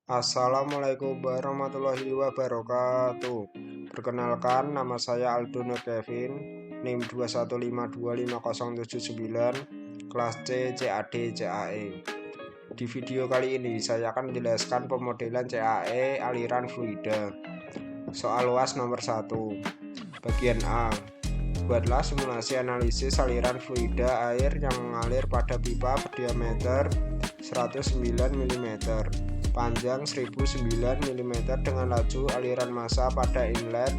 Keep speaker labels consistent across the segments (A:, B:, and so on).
A: Assalamualaikum warahmatullahi wabarakatuh. Perkenalkan, nama saya Aldo Nur Kevin, NIM 215255079, kelas C CAD CAE. Di video kali ini saya akan menjelaskan pemodelan CAE aliran fluida. Soal UAS nomor 1. Bagian A. Buatlah simulasi analisis aliran fluida air yang mengalir pada pipa berdiameter 109 mm, panjang 1009 mm dengan laju aliran massa pada inlet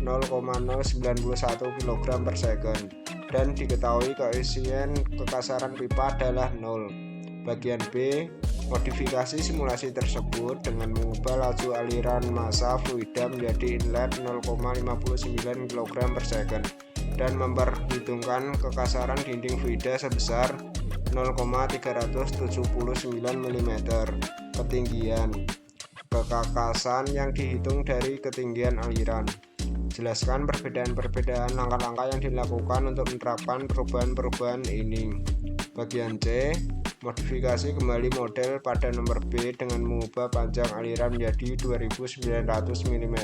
A: 0,091 kg per second, dan diketahui koefisien kekasaran pipa adalah 0. Bagian B. Modifikasi simulasi tersebut dengan mengubah laju aliran massa fluida menjadi inlet 0,59 kg per second dan memperhitungkan kekasaran dinding fluida sebesar 0,379 mm. Ketinggian kekakasan yang dihitung dari ketinggian aliran. Jelaskan perbedaan-perbedaan langkah-langkah yang dilakukan untuk menerapkan perubahan-perubahan ini. Bagian C. Modifikasi kembali model pada nomor B dengan mengubah panjang aliran menjadi 2900 mm.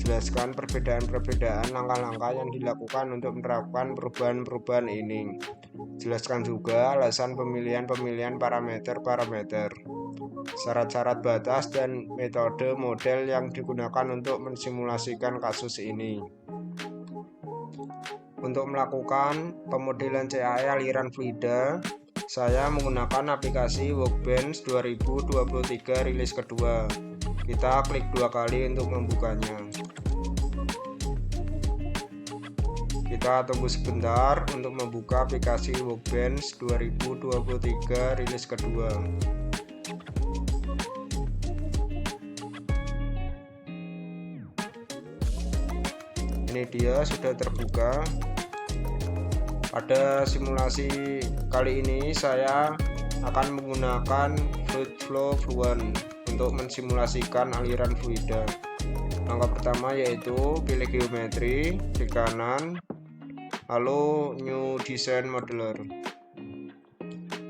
A: Jelaskan perbedaan-perbedaan langkah-langkah yang dilakukan untuk menerapkan perubahan-perubahan ini. Jelaskan juga alasan pemilihan parameter, syarat-syarat batas, dan metode model yang digunakan untuk mensimulasikan kasus ini. Untuk melakukan pemodelan CAE aliran fluida, saya menggunakan aplikasi Workbench 2023 rilis kedua. Kita klik 2 kali untuk membukanya. Kita tunggu sebentar untuk membuka aplikasi Workbench 2023 rilis kedua. Ini dia sudah terbuka. Pada simulasi kali ini saya akan menggunakan Fluid Flow Fluent untuk mensimulasikan aliran fluida. Langkah pertama yaitu pilih geometri, klik kanan, lalu New Design Modeler.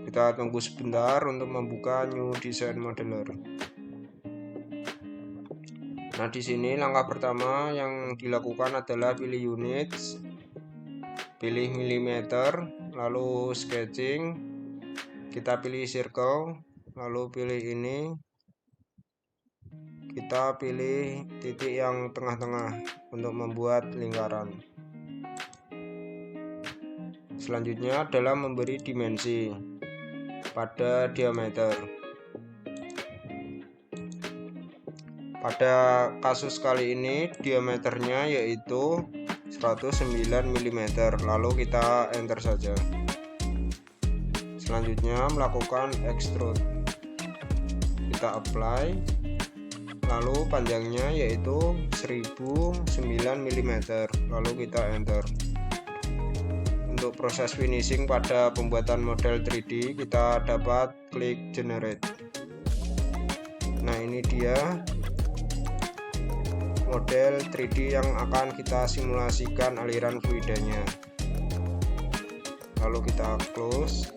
A: Kita tunggu sebentar untuk membuka New Design Modeler. Nah, di sini langkah pertama yang dilakukan adalah pilih units, pilih milimeter, lalu sketching, kita pilih circle, lalu pilih ini, kita pilih titik yang tengah-tengah untuk membuat lingkaran. Selanjutnya adalah memberi dimensi pada diameter. Pada kasus kali ini diameternya yaitu 109 mm, lalu kita enter saja. Selanjutnya melakukan extrude, kita apply, lalu panjangnya yaitu 1009 mm, lalu kita enter. Untuk proses finishing pada pembuatan model 3D, kita dapat klik generate. Nah, ini dia model 3D yang akan kita simulasikan aliran fluidanya. Lalu kita close,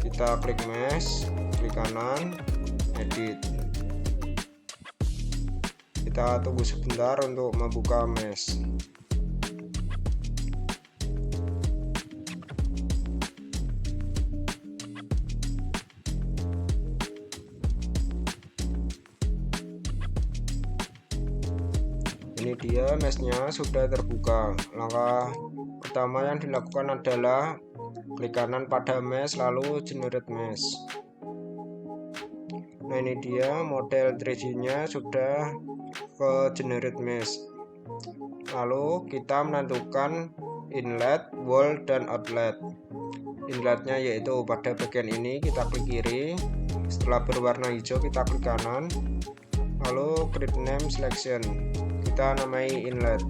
A: kita klik mesh, klik kanan, edit. Kita tunggu sebentar untuk membuka mesh. Ini dia meshnya sudah terbuka. Langkah pertama yang dilakukan adalah klik kanan pada mesh lalu generate mesh. Nah, ini dia model 3D nya sudah ke generate mesh. Lalu kita menentukan inlet, wall, dan outlet. Inletnya yaitu pada bagian ini, kita klik kiri. Setelah berwarna hijau kita klik kanan, lalu create name selection, kita namai inlet,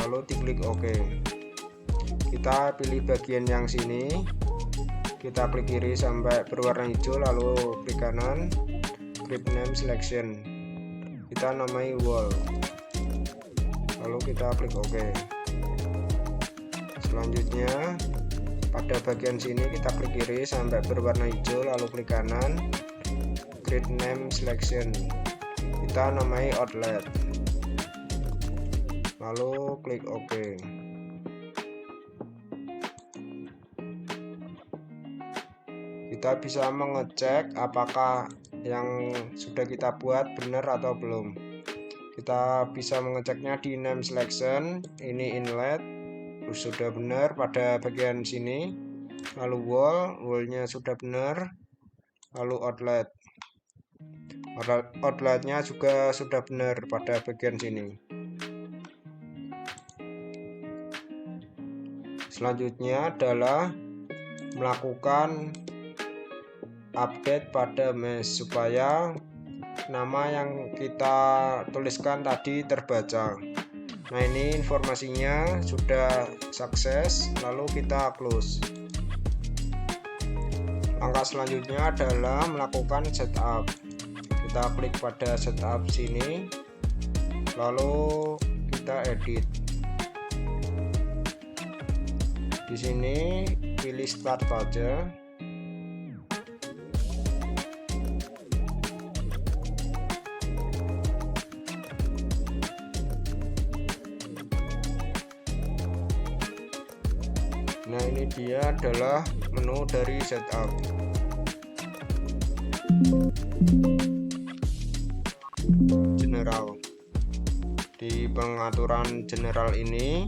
A: lalu diklik OK. Kita pilih bagian yang sini, kita klik kiri sampai berwarna hijau, lalu klik kanan, create name selection, kita namai wall, lalu kita klik OK. Selanjutnya Pada bagian sini kita klik kiri sampai berwarna hijau, lalu klik kanan, create name selection, kita namai outlet, lalu klik OK. Kita bisa mengecek apakah yang sudah kita buat benar atau belum. Kita bisa mengeceknya di name selection, ini inlet sudah benar pada bagian sini, lalu wallnya sudah benar, lalu outletnya juga sudah benar pada bagian sini. Selanjutnya adalah melakukan update pada mesh supaya nama yang kita tuliskan tadi terbaca. Nah, ini informasinya sudah sukses, lalu kita close. Langkah selanjutnya adalah melakukan setup. Kita klik pada setup sini, lalu kita edit. Di sini pilih start saja. Nah, ini dia adalah menu dari setup. General. Di pengaturan general ini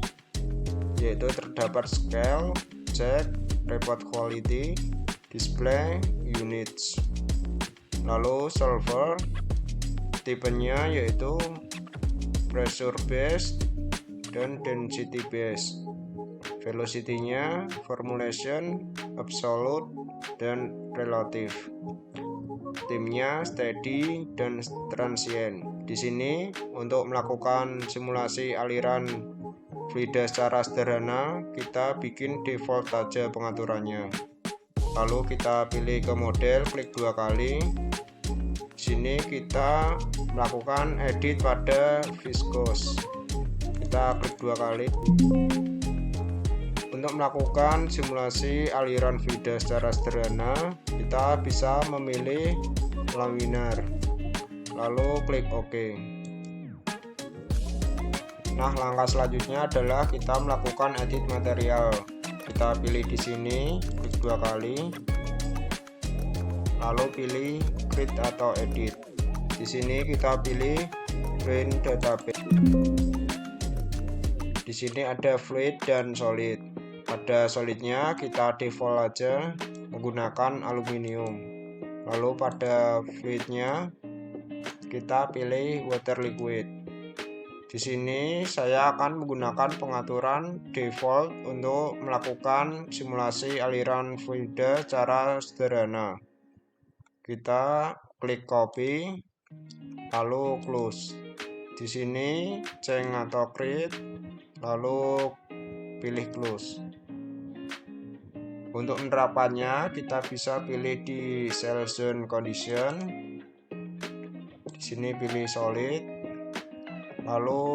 A: yaitu terdapat scale, check, report quality, display, units. Lalu solver, tipenya yaitu pressure based dan density based. Velocity-nya formulation, absolute, dan relative. Timnya steady dan transient. Di sini untuk melakukan simulasi aliran fluida secara sederhana, kita bikin default saja pengaturannya. Lalu kita pilih ke model, klik 2 kali. Di sini kita melakukan edit pada viscose. Kita klik 2 kali. Untuk melakukan simulasi aliran fluida secara sederhana, kita bisa memilih laminar, lalu klik OK. Nah, langkah selanjutnya adalah kita melakukan edit material. Kita pilih di sini, klik 2 kali, lalu pilih create atau edit. Di sini kita pilih print database. Di sini ada fluid dan solid. Pada solidnya kita default aja menggunakan aluminium. Lalu pada fluidnya kita pilih water liquid. Di sini saya akan menggunakan pengaturan default untuk melakukan simulasi aliran fluida secara sederhana. Kita klik copy, lalu close. Di sini change atau create, lalu pilih close. Untuk penerapannya kita bisa pilih di cell zone condition. Di sini pilih solid. Lalu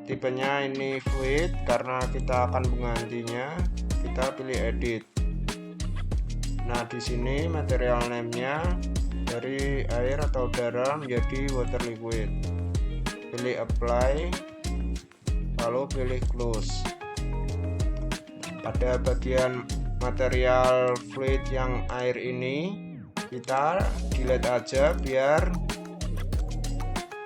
A: tipenya ini fluid karena kita akan menggantinya. Kita pilih edit. Nah, di sini material name-nya dari air atau udara menjadi water liquid. Pilih apply. Lalu pilih close. Pada bagian material fluid yang air ini kita delete aja biar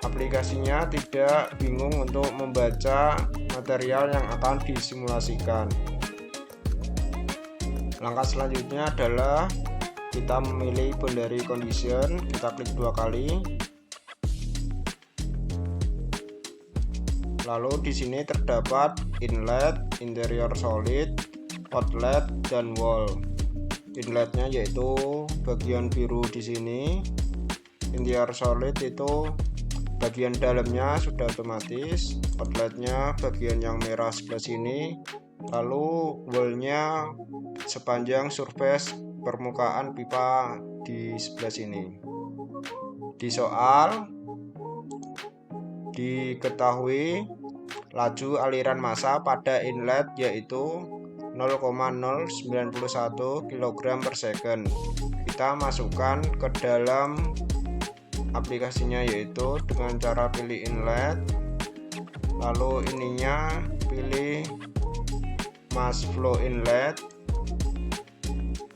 A: aplikasinya tidak bingung untuk membaca material yang akan disimulasikan. Langkah selanjutnya adalah kita memilih boundary condition. Kita klik 2 kali. Lalu di sini terdapat inlet, interior solid, outlet, dan wall. Inletnya yaitu bagian biru di sini. Interior solid itu bagian dalamnya sudah otomatis. Outletnya bagian yang merah sebelah sini. Lalu wallnya sepanjang surface permukaan pipa di sebelah sini. Di soal diketahui laju aliran massa pada inlet yaitu 0,091 kg per second. Kita masukkan ke dalam aplikasinya, yaitu dengan cara pilih inlet, lalu ininya pilih mass flow inlet,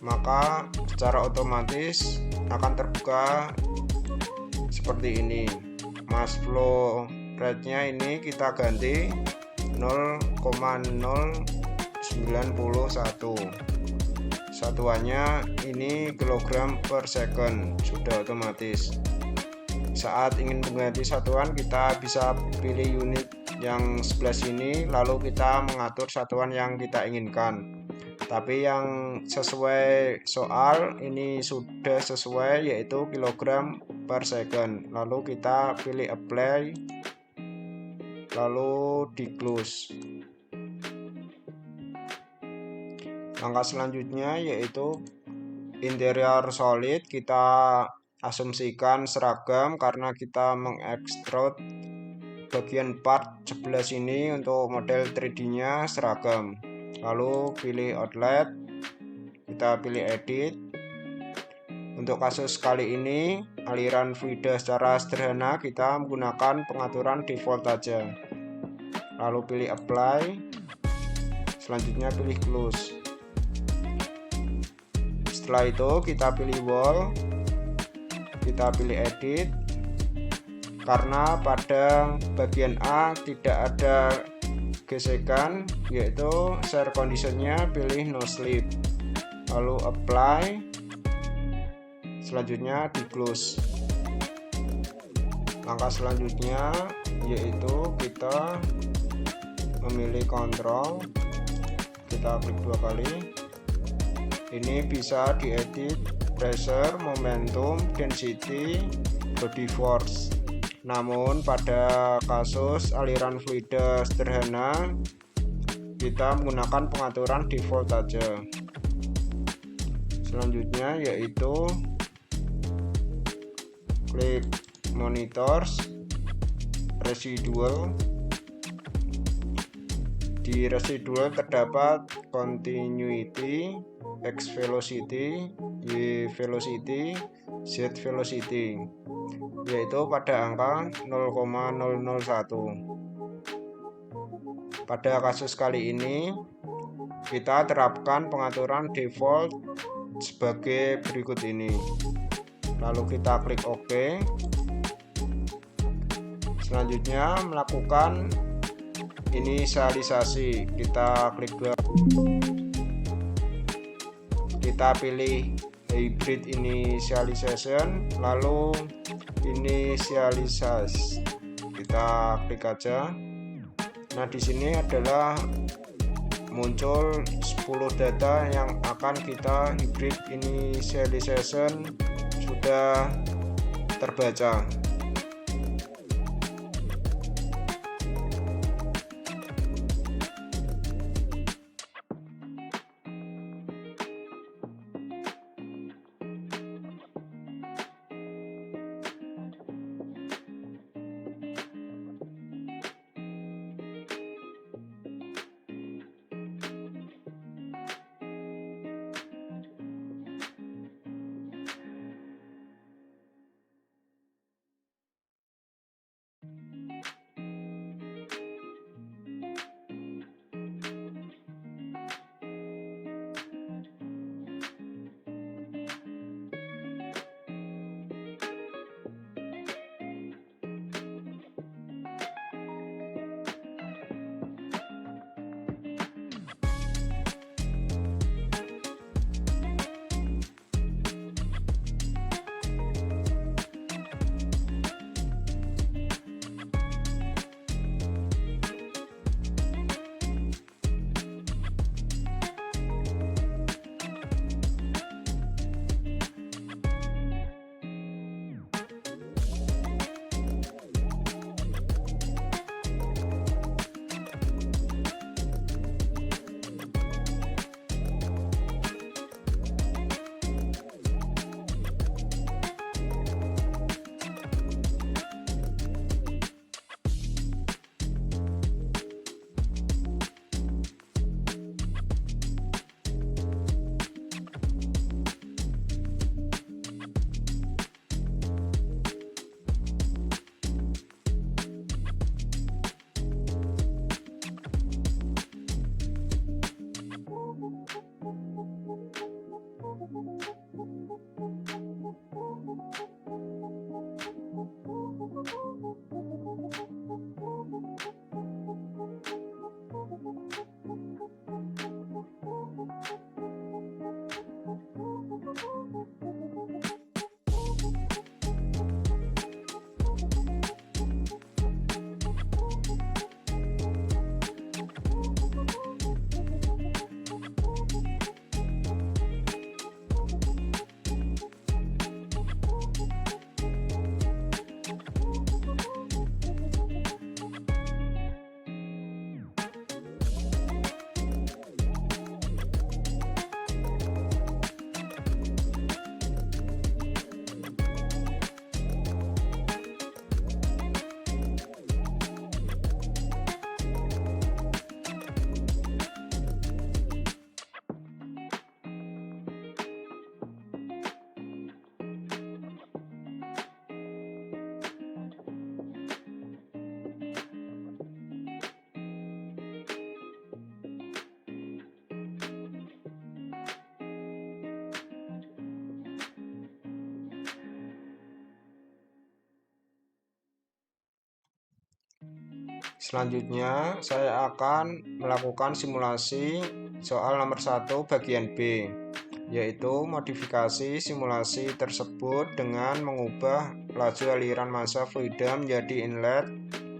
A: maka secara otomatis akan terbuka seperti ini. Mass flow rate-nya ini kita ganti 0,091, satuannya ini kilogram per second, sudah otomatis. Saat ingin mengganti satuan, kita bisa pilih unit yang sebelah sini, lalu kita mengatur satuan yang kita inginkan. Tapi yang sesuai soal ini sudah sesuai, yaitu kilogram per second. Lalu kita pilih apply, lalu di close. Langkah selanjutnya yaitu interior solid, kita asumsikan seragam karena kita mengekstrud bagian part sebelah sini untuk model 3D nya seragam. Lalu pilih outlet, kita pilih edit. Untuk kasus kali ini aliran fluida secara sederhana kita menggunakan pengaturan default saja. Lalu pilih apply, selanjutnya pilih close. Setelah itu kita pilih wall, kita pilih edit. Karena pada bagian A tidak ada gesekan, yaitu share conditionnya pilih no slip, lalu apply, selanjutnya di close. Langkah selanjutnya yaitu kita memilih control, kita klik 2 kali. Ini bisa diedit pressure, momentum, density, body force. Namun pada kasus aliran fluida sederhana kita menggunakan pengaturan default saja. Selanjutnya yaitu klik monitors, residual. Di residual terdapat continuity, X velocity, Y velocity, Z velocity, yaitu pada angka 0,001. Pada kasus kali ini kita terapkan pengaturan default sebagai berikut ini. Lalu kita klik OK. Selanjutnya melakukan inisialisasi, kita klik 2. Kita pilih hybrid initialization, lalu initialize, kita klik aja. Nah, di sini adalah muncul 10 data yang akan kita hybrid initialization, sudah terbaca. Selanjutnya saya akan melakukan simulasi soal nomor 1 bagian B, yaitu modifikasi simulasi tersebut dengan mengubah laju aliran massa fluida menjadi inlet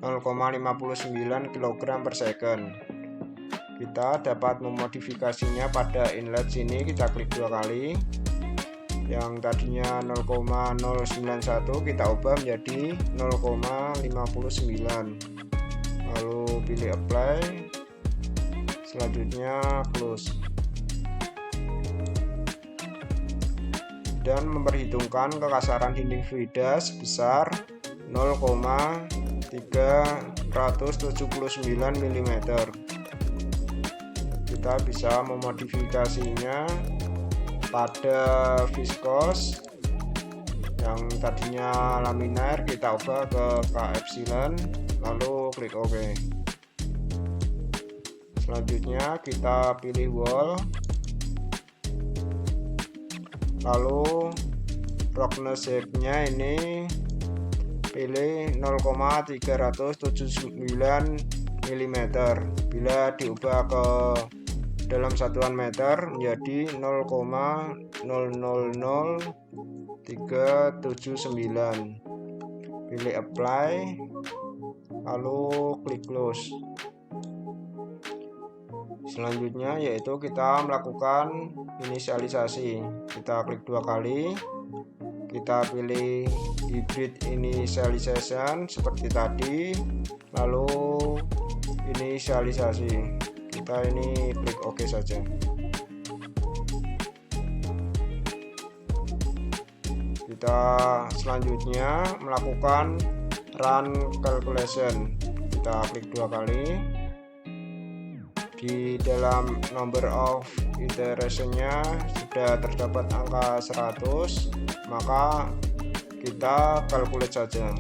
A: 0,59 kg per second. Kita dapat memodifikasinya pada inlet sini, kita klik 2 kali. Yang tadinya 0,091 kita ubah menjadi 0,59, lalu pilih apply, selanjutnya close, dan memperhitungkan kekasaran dinding fluida sebesar 0,379 mm. Kita bisa memodifikasinya pada viskos, yang tadinya laminar kita ubah ke K epsilon, lalu klik OK. Selanjutnya kita pilih wall, lalu roughness shape-nya ini pilih 0,379 mm. Bila diubah ke dalam satuan meter menjadi 0,000379. Pilih apply, lalu klik close. Selanjutnya yaitu kita melakukan inisialisasi. Kita klik 2 kali, kita pilih hybrid initialization seperti tadi, lalu inisialisasi. Kita ini klik OK saja. Kita selanjutnya melakukan run calculation. Kita klik 2 kali. Di dalam number of iteration-nya sudah terdapat angka 100, maka kita calculate saja.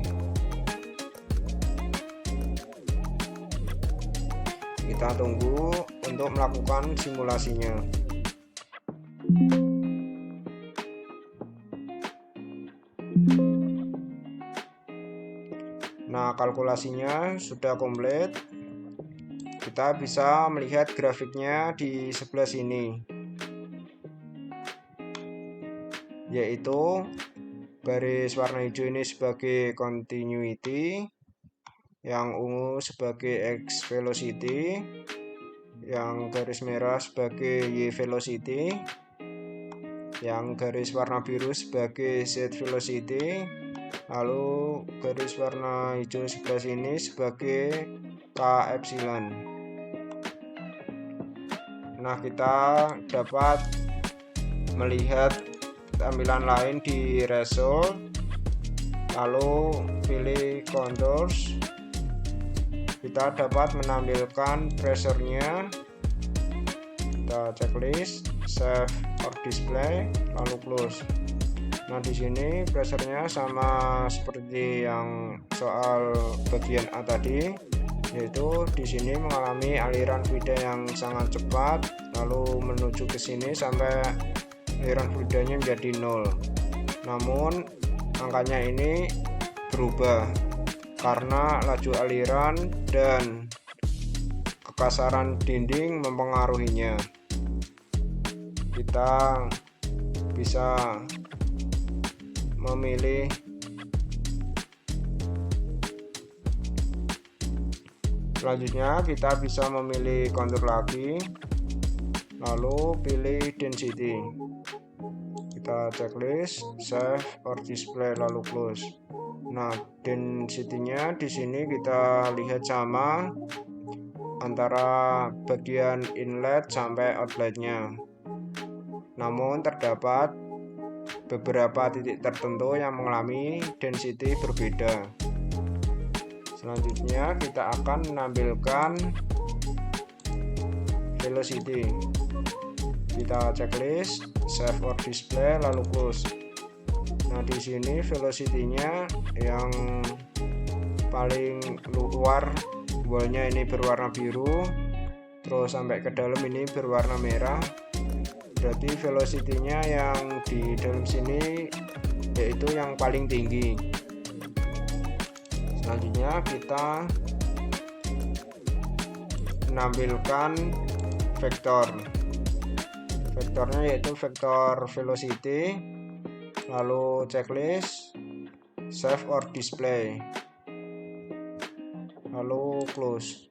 A: Kita tunggu untuk melakukan simulasinya. Nah, kalkulasinya sudah komplit. Kita bisa melihat grafiknya di sebelah sini, yaitu garis warna hijau ini sebagai continuity, yang ungu sebagai x velocity, yang garis merah sebagai y velocity, yang garis warna biru sebagai z velocity, lalu garis warna hijau sebelah sini sebagai k epsilon. Nah, kita dapat melihat tampilan lain di result, lalu pilih contours. Kita dapat menampilkan pressure-nya. Kita checklist, save or display, lalu close. Nah, di sini pressure-nya sama seperti yang soal bagian A tadi, yaitu di sini mengalami aliran fluida yang sangat cepat, lalu menuju ke sini sampai aliran fluidanya menjadi 0. Namun angkanya ini berubah karena laju aliran dan kekasaran dinding mempengaruhinya. Kita bisa memilih selanjutnya, kita bisa memilih kontur lagi, lalu pilih density. Kita checklist, save or display, lalu close. Nah, density-nya di sini kita lihat sama antara bagian inlet sampai outlet-nya. Namun terdapat beberapa titik tertentu yang mengalami density berbeda. Selanjutnya kita akan menampilkan velocity. Kita checklist, save or display, lalu close. Nah, di sini velocity-nya yang paling luar wallnya ini berwarna biru, terus sampai ke dalam ini berwarna merah. Berarti velocity-nya yang di dalam sini yaitu yang paling tinggi. Selanjutnya kita menampilkan vektornya yaitu vektor velocity, lalu checklist, save or display, lalu close.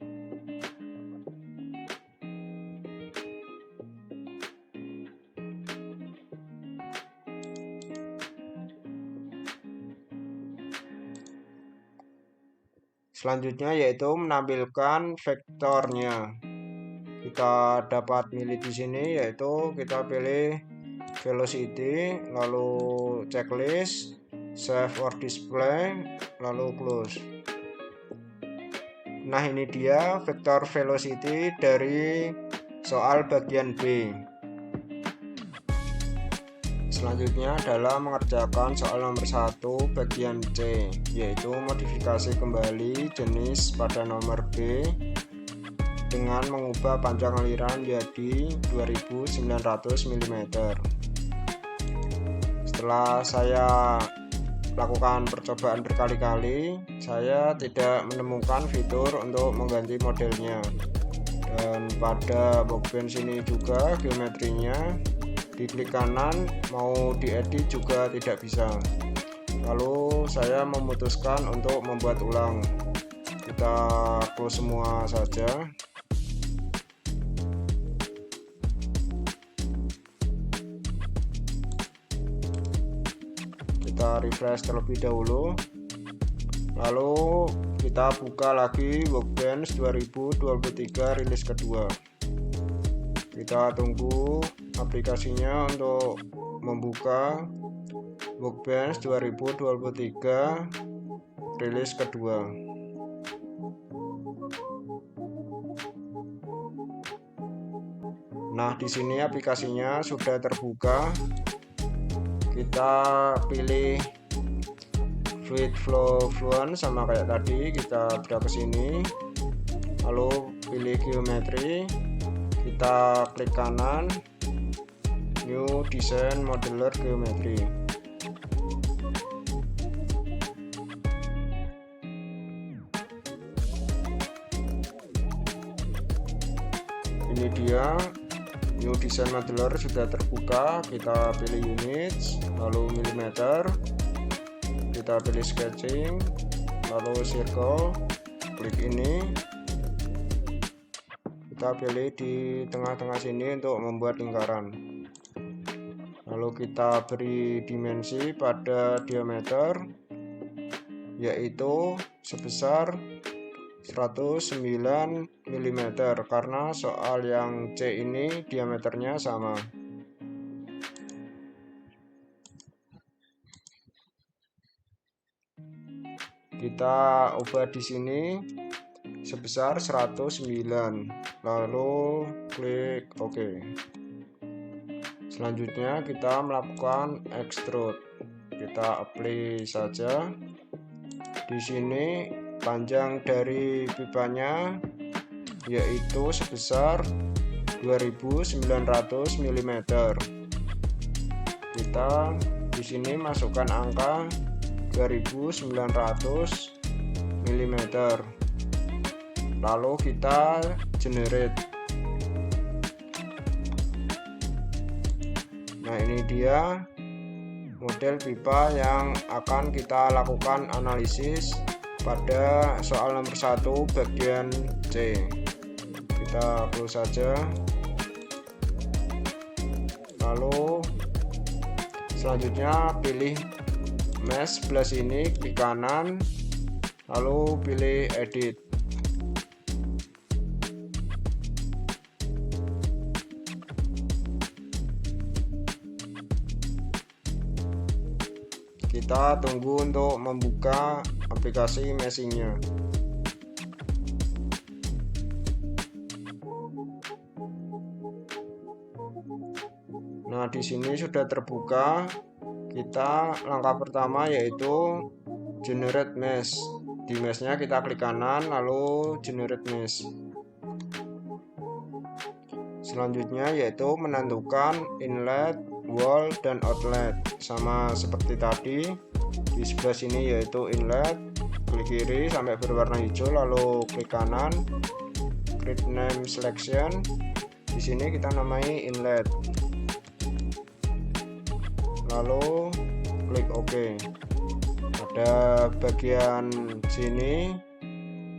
A: Selanjutnya yaitu menampilkan vektornya. Kita dapat milih di sini, yaitu kita pilih velocity, lalu checklist, save or display, lalu close. Nah, ini dia vektor velocity dari soal bagian B. Selanjutnya adalah mengerjakan soal nomor 1 bagian C, yaitu modifikasi kembali jenis pada nomor B dengan mengubah panjang aliran menjadi 2900 mm. Setelah saya lakukan percobaan berkali-kali, saya tidak menemukan fitur untuk mengganti modelnya. Dan pada workbench ini juga geometrinya diklik kanan, mau diedit juga tidak bisa. Lalu saya memutuskan untuk membuat ulang. Kita close semua saja. Kita refresh terlebih dahulu. Lalu kita buka lagi Workbench 2023 rilis kedua. Kita tunggu aplikasinya untuk membuka Workbench 2023 rilis kedua. Nah, di sini aplikasinya sudah terbuka. Kita pilih Fluid Flow Fluent sama kayak tadi, kita drag ke sini. Lalu pilih geometri. Kita klik kanan, New Design Modeler Geometry. Ini dia New Design Modeler sudah terbuka. Kita pilih units, lalu milimeter, kita pilih sketching, lalu circle, klik ini. Kita pilih di tengah-tengah sini untuk membuat lingkaran. Lalu kita beri dimensi pada diameter, yaitu sebesar 109 mm, karena soal yang C ini diameternya sama. Kita ubah di sini sebesar 109, lalu klik OK. Selanjutnya kita melakukan extrude. Kita apply saja. Di sini panjang dari pipanya yaitu sebesar 2900 mm. Kita di sini masukkan angka 2900 mm. Lalu kita generate. Nah, ini dia model pipa yang akan kita lakukan analisis pada soal nomor 1 bagian C. Kita close saja. Lalu selanjutnya pilih mesh sebelah sini, klik kanan, lalu pilih edit. Kita tunggu untuk membuka aplikasi meshingnya. Nah, di sini sudah terbuka. Kita langkah pertama yaitu generate mesh. Di meshnya kita klik kanan, lalu generate mesh. Selanjutnya yaitu menentukan inlet, wall, dan outlet. Sama seperti tadi, di sebelah sini yaitu inlet, klik kiri sampai berwarna hijau, lalu klik kanan, create name selection. Di sini kita namai inlet, lalu klik OK. Pada bagian sini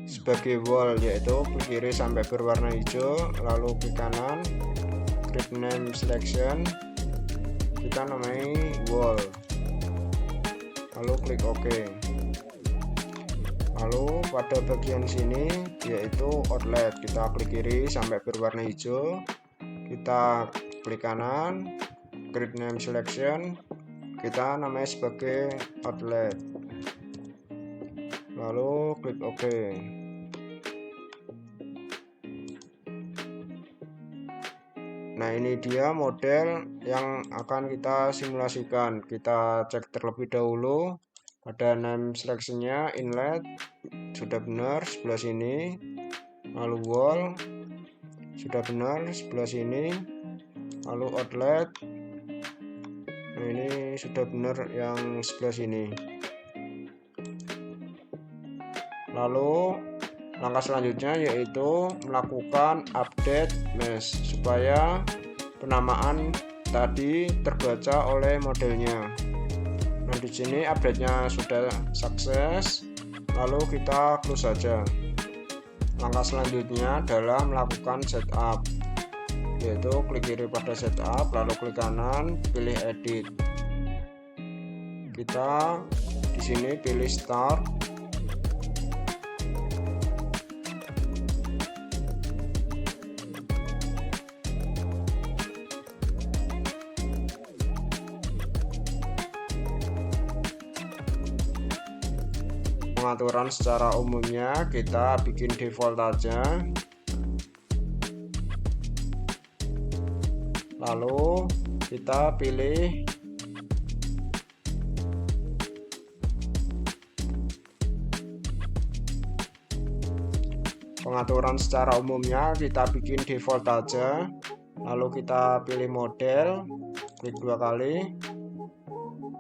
A: sebagai wall, yaitu klik kiri sampai berwarna hijau, lalu klik kanan create name selection, kita namai wall, lalu klik OK. Lalu pada bagian sini yaitu outlet, kita klik kiri sampai berwarna hijau, kita klik kanan create name selection, kita namanya sebagai outlet, lalu klik OK. Nah, ini dia model yang akan kita simulasikan. Kita cek terlebih dahulu. Ada name selection-nya, inlet sudah benar sebelah sini, lalu wall sudah benar sebelah sini, lalu outlet, nah ini sudah benar yang sebelah sini. Lalu langkah selanjutnya yaitu melakukan update mesh supaya penamaan tadi terbaca oleh modelnya. Nah, di sini update-nya sudah sukses, lalu kita close saja. Langkah selanjutnya adalah melakukan setup, yaitu klik kiri pada setup, lalu klik kanan, pilih edit. Kita di sini pilih start. Pengaturan secara umumnya kita bikin default aja, lalu kita pilih pengaturan secara umumnya kita bikin default aja, lalu kita pilih model, klik 2 kali.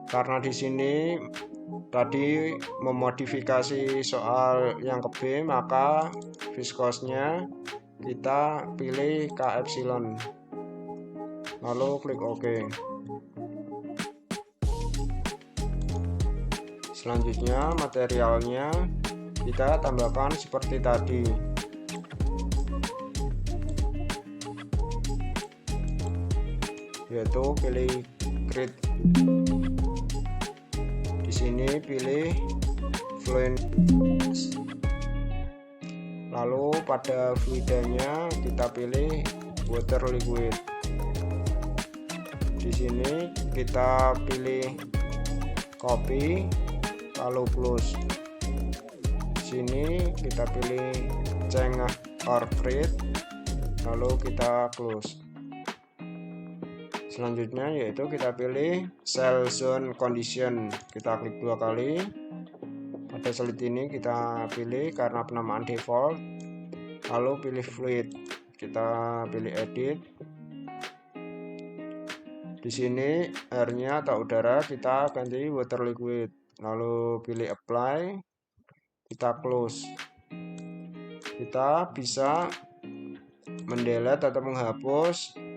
A: Karena di sini tadi memodifikasi soal yang ke B, maka viskosnya kita pilih K epsilon, lalu klik OK. Selanjutnya materialnya kita tambahkan seperti tadi, yaitu pilih grid. Di sini pilih fluent, lalu pada fluidanya kita pilih water liquid. Di sini kita pilih copy, lalu close. Di sini kita pilih change or create, lalu kita close. Selanjutnya yaitu kita pilih cell zone condition, kita klik 2 kali. Pada slit ini kita pilih karena penamaan default, lalu pilih fluid, kita pilih edit. Di sini airnya atau udara kita ganti water liquid, lalu pilih apply, kita close. Kita bisa mendelete atau menghapus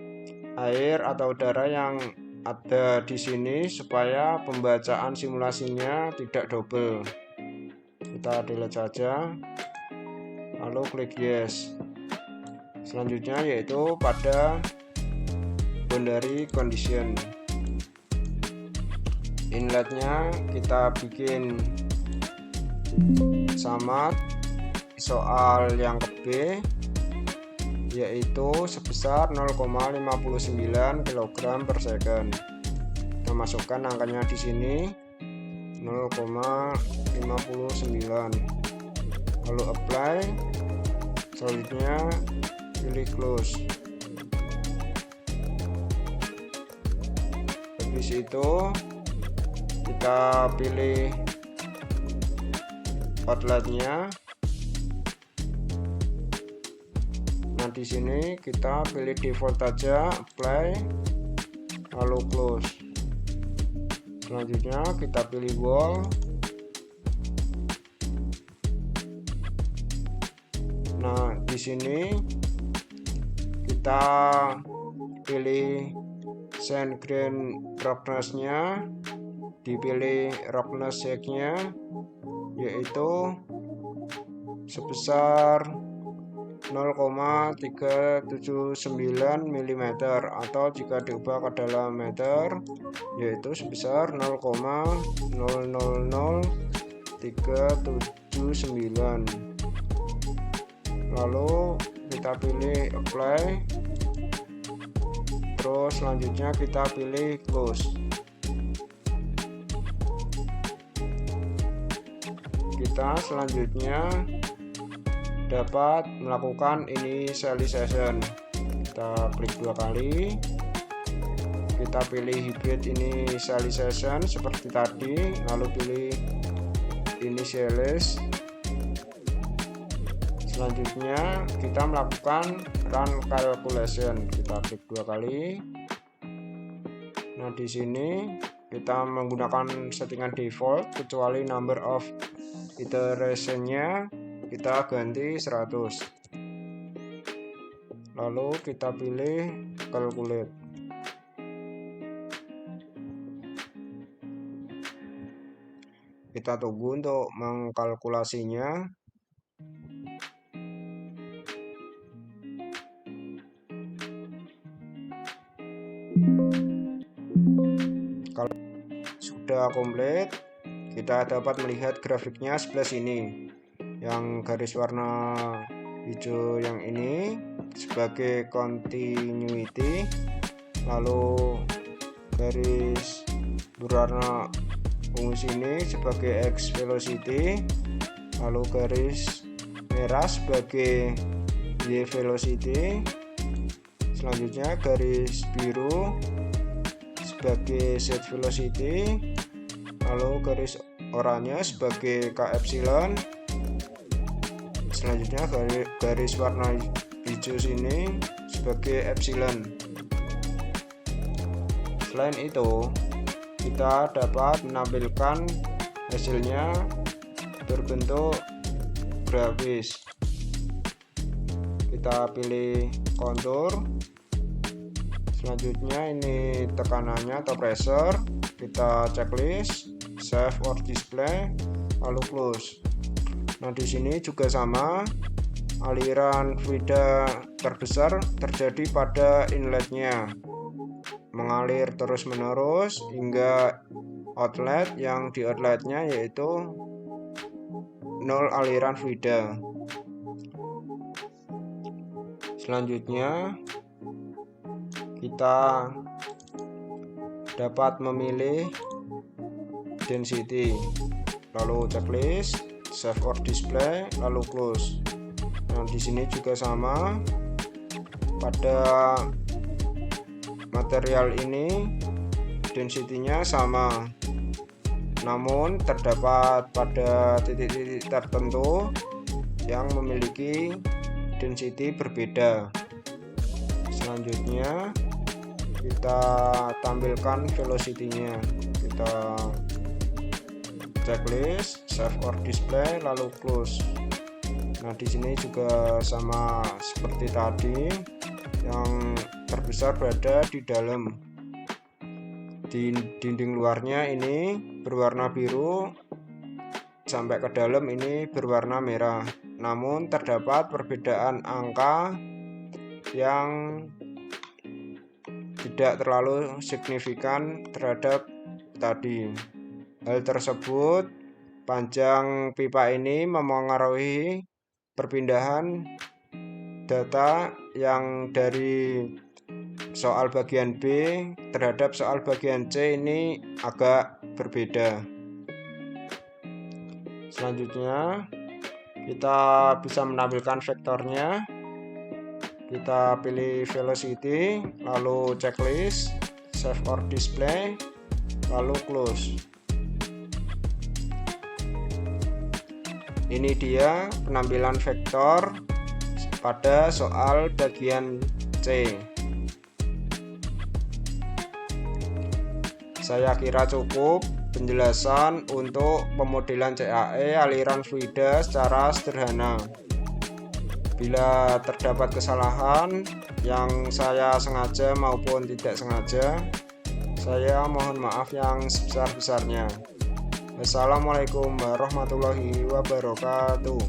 A: air atau udara yang ada di sini supaya pembacaan simulasinya tidak double. Kita delete saja, lalu klik yes. Selanjutnya yaitu pada boundary condition, inletnya kita bikin sama soal yang ke B, yaitu sebesar 0,59 kg per second. Kita masukkan angkanya di sini 0,59, lalu apply. Selanjutnya pilih close. Habis itu kita pilih outletnya. Nah, di sini kita pilih default aja, apply, lalu close. Selanjutnya kita pilih wall. Nah, di sini kita pilih Shine Green Roughness-nya, dipilih Roughness Shake-nya yaitu sebesar 0,379 mm, atau jika diubah ke dalam meter yaitu sebesar 0,000379. Lalu kita pilih apply, terus selanjutnya kita pilih close. Kita selanjutnya dapat melakukan initialization. Kita klik 2 kali, kita pilih hybrid initialization seperti tadi, lalu pilih initialize. Selanjutnya kita melakukan run calculation. Kita klik 2 kali. Nah, di sini kita menggunakan settingan default kecuali number of iteration-nya kita ganti 100. Lalu kita pilih calculate. Kita tunggu untuk mengkalkulasinya. Kalau sudah komplit, kita dapat melihat grafiknya sebelah sini. Yang garis warna hijau yang ini sebagai continuity, lalu garis berwarna ungu sini sebagai x velocity, lalu garis merah sebagai y velocity, selanjutnya garis biru sebagai z velocity, lalu garis oranye sebagai k epsilon, selanjutnya garis warna hijau sini sebagai epsilon. Selain itu, kita dapat menampilkan hasilnya berbentuk grafis. Kita pilih kontur, selanjutnya ini tekanannya atau pressure, kita checklist, save or display, lalu close. Nah, di sini juga sama, aliran fluida terbesar terjadi pada inletnya, mengalir terus-menerus hingga outlet, yang di outletnya yaitu 0 aliran fluida. Selanjutnya kita dapat memilih density, lalu checklist, save or display, lalu close. Nah, di sini juga sama, pada material ini density-nya sama, namun terdapat pada titik-titik tertentu yang memiliki density berbeda. Selanjutnya kita tampilkan velocity-nya. Kita checklist, save or display, lalu close. Nah, di sini juga sama seperti tadi, yang terbesar berada di dalam. Di dinding luarnya ini berwarna biru, sampai ke dalam ini berwarna merah. Namun terdapat perbedaan angka yang tidak terlalu signifikan terhadap tadi. Hal tersebut, panjang pipa ini memengaruhi perpindahan data yang dari soal bagian B terhadap soal bagian C ini agak berbeda. Selanjutnya kita bisa menampilkan vektornya. Kita pilih velocity, lalu checklist, save or display, lalu close. Ini dia penampilan vektor pada soal bagian C. Saya kira cukup penjelasan untuk pemodelan CAE aliran fluida secara sederhana. Bila terdapat kesalahan yang saya sengaja maupun tidak sengaja, saya mohon maaf yang sebesar-besarnya. Wassalamualaikum warahmatullahi wabarakatuh.